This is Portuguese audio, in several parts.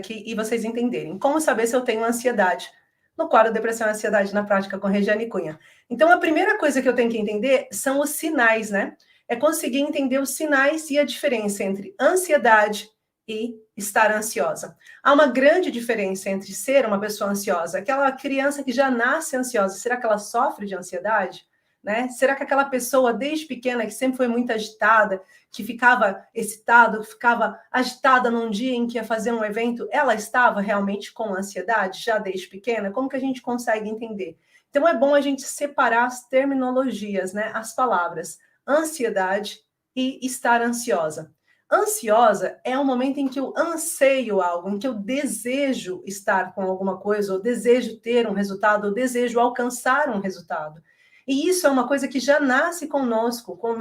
aqui e vocês entenderem. Como saber se eu tenho ansiedade? No quadro Depressão e Ansiedade na Prática com Regiane Cunha. Então, a primeira coisa que eu tenho que entender são os sinais, né? É conseguir entender os sinais e a diferença entre ansiedade e estar ansiosa. Há uma grande diferença entre ser uma pessoa ansiosa, aquela criança que já nasce ansiosa, será que ela sofre de ansiedade? Né? Será que aquela pessoa, desde pequena, que sempre foi muito agitada, que ficava excitada, ficava agitada num dia em que ia fazer um evento, ela estava realmente com ansiedade, já desde pequena? Como que a gente consegue entender? Então, é bom a gente separar as terminologias, né? As palavras ansiedade e estar ansiosa. Ansiosa é um momento em que eu anseio algo, em que eu desejo estar com alguma coisa, ou desejo ter um resultado, ou desejo alcançar um resultado. E isso é uma coisa que já nasce conosco, com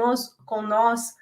nós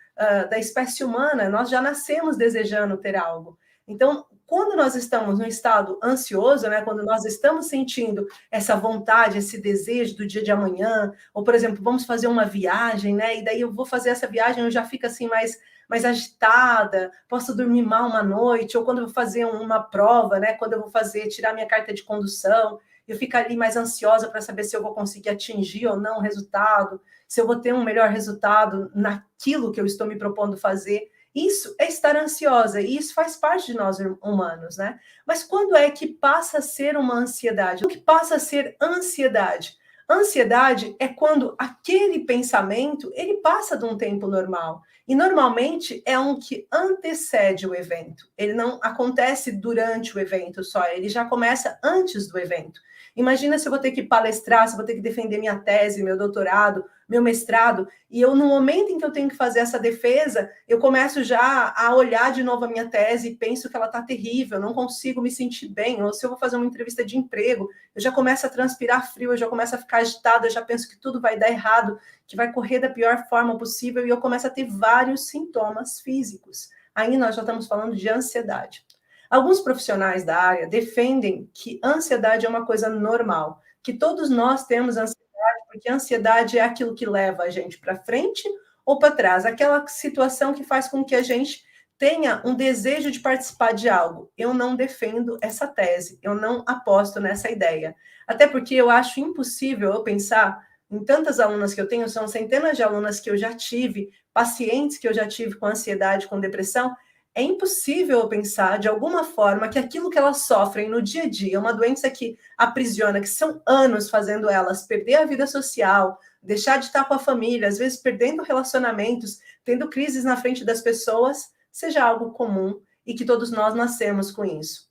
da espécie humana, nós já nascemos desejando ter algo. Então, quando nós estamos no estado ansioso, né, quando nós estamos sentindo essa vontade, esse desejo do dia de amanhã, ou, por exemplo, vamos fazer uma viagem, né, e daí eu vou fazer essa viagem, eu já fico assim mais agitada, posso dormir mal uma noite, ou quando eu vou fazer uma prova, né, quando eu vou tirar minha carta de condução, eu fico ali mais ansiosa para saber se eu vou conseguir atingir ou não o resultado, se eu vou ter um melhor resultado naquilo que eu estou me propondo fazer. Isso é estar ansiosa, e isso faz parte de nós humanos, né? Mas quando é que passa a ser uma ansiedade? O que passa a ser ansiedade? Ansiedade é quando aquele pensamento, ele passa de um tempo normal. E normalmente é um que antecede o evento. Ele não acontece durante o evento só, ele já começa antes do evento. Imagina se eu vou ter que palestrar, se eu vou ter que defender minha tese, meu doutorado, meu mestrado, e eu, no momento em que eu tenho que fazer essa defesa, eu começo já a olhar de novo a minha tese e penso que ela está terrível, não consigo me sentir bem, ou se eu vou fazer uma entrevista de emprego, eu já começo a transpirar frio, eu já começo a ficar agitada, eu já penso que tudo vai dar errado, que vai correr da pior forma possível, e eu começo a ter vários sintomas físicos. Aí nós já estamos falando de ansiedade. Alguns profissionais da área defendem que ansiedade é uma coisa normal, que todos nós temos ansiedade, porque a ansiedade é aquilo que leva a gente para frente ou para trás, aquela situação que faz com que a gente tenha um desejo de participar de algo. Eu não defendo essa tese, eu não aposto nessa ideia. Até porque eu acho impossível eu pensar em tantas alunas que eu tenho, são centenas de alunas que eu já tive, pacientes que eu já tive com ansiedade, com depressão. É impossível eu pensar, de alguma forma, que aquilo que elas sofrem no dia a dia, uma doença que aprisiona, que são anos fazendo elas perder a vida social, deixar de estar com a família, às vezes perdendo relacionamentos, tendo crises na frente das pessoas, seja algo comum e que todos nós nascemos com isso.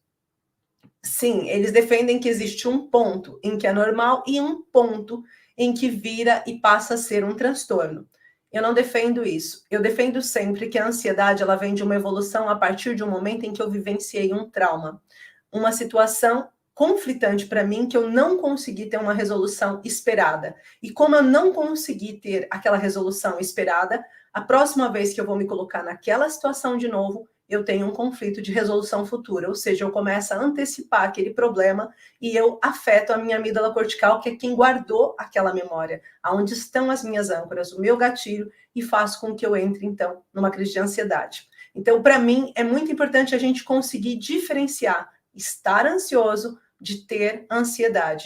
Sim, eles defendem que existe um ponto em que é normal e um ponto em que vira e passa a ser um transtorno. Eu não defendo isso. Eu defendo sempre que a ansiedade ela vem de uma evolução a partir de um momento em que eu vivenciei um trauma, uma situação conflitante para mim que eu não consegui ter uma resolução esperada. E como eu não consegui ter aquela resolução esperada, a próxima vez que eu vou me colocar naquela situação de novo, eu tenho um conflito de resolução futura, ou seja, eu começo a antecipar aquele problema e eu afeto a minha amígdala cortical, que é quem guardou aquela memória, aonde estão as minhas âncoras, o meu gatilho, e faço com que eu entre, então, numa crise de ansiedade. Então, para mim, é muito importante a gente conseguir diferenciar estar ansioso de ter ansiedade.